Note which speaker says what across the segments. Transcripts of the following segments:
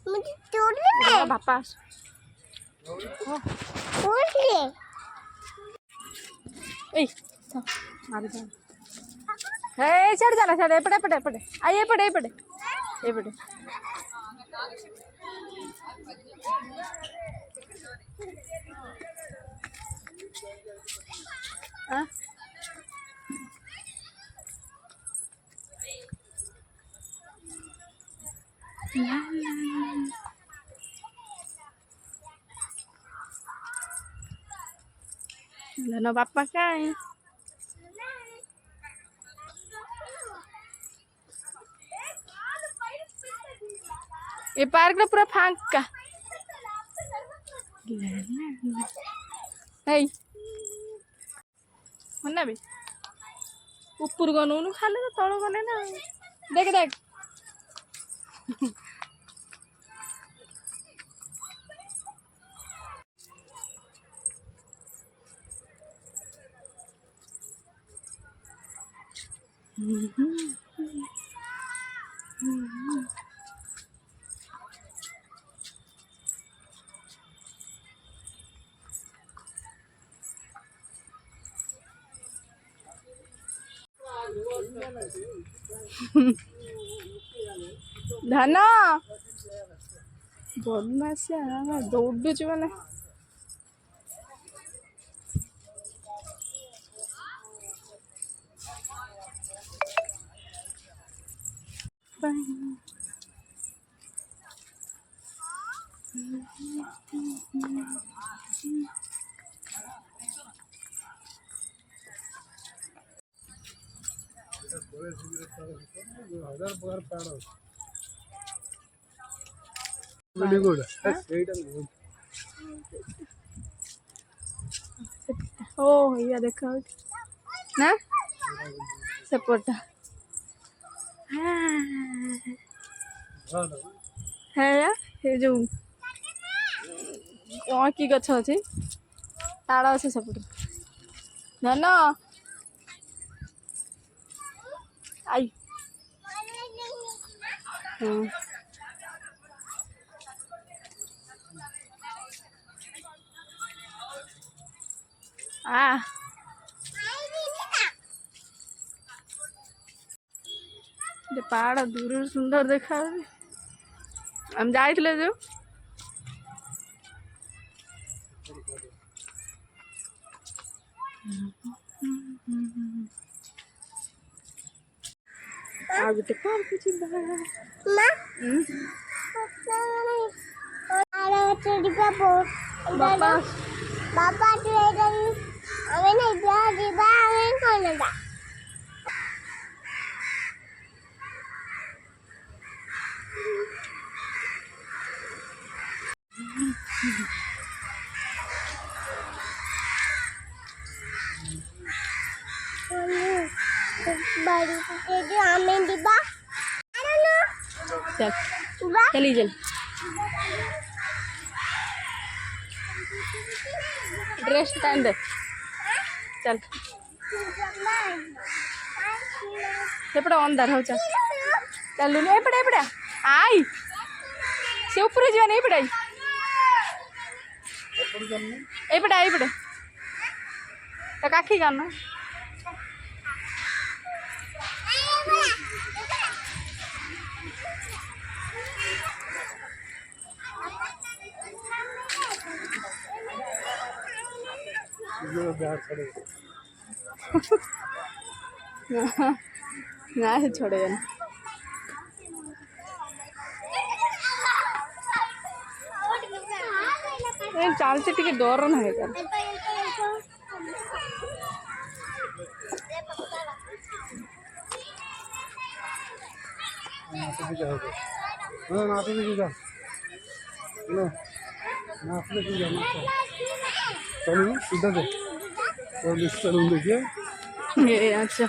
Speaker 1: मुझे तोड़ ले
Speaker 2: बापा
Speaker 1: तोड़ ले
Speaker 2: ए मार दे हे चढ़ जाना चढ़ एपटे एपटे एपटे आई एपटे एपटे एपटे हां ना बापा क्या है ये पार्क पूरा फांका ना भी ऊपर गनु खाले तो तल गले ना देख देख धन बदमाशिया दौड़ुच मैंने
Speaker 3: Very good. That's great.
Speaker 2: Oh, yeah, देखो ना सपोर्ट है या ये जो कौन की गछ अछि ताड़ा अछि सपोर्ट ना ना आई आ पहाड़ दूर सुंदर देखा हम जाइले जो आ गोटे पार्क चिंता
Speaker 1: मां आरे चोरी बाबू
Speaker 2: बापा
Speaker 1: बाबा ट्रेन हमें नहीं जा जीवा हमें कौन जा बड़ी तेज हमें दीबा
Speaker 2: चल चली चल ड्रेस टाइम दे चल एपटे अंधार हो चल चल एपटे एपटे आई से ऊपर जीवा नहीं एपटे एपटे एपटे तो काखी करना ना छोड़े चलते टे डर ना
Speaker 3: सीधा दे देखिए
Speaker 2: अच्छा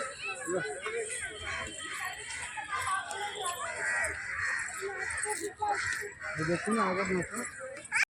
Speaker 3: देखो ना आगे देखो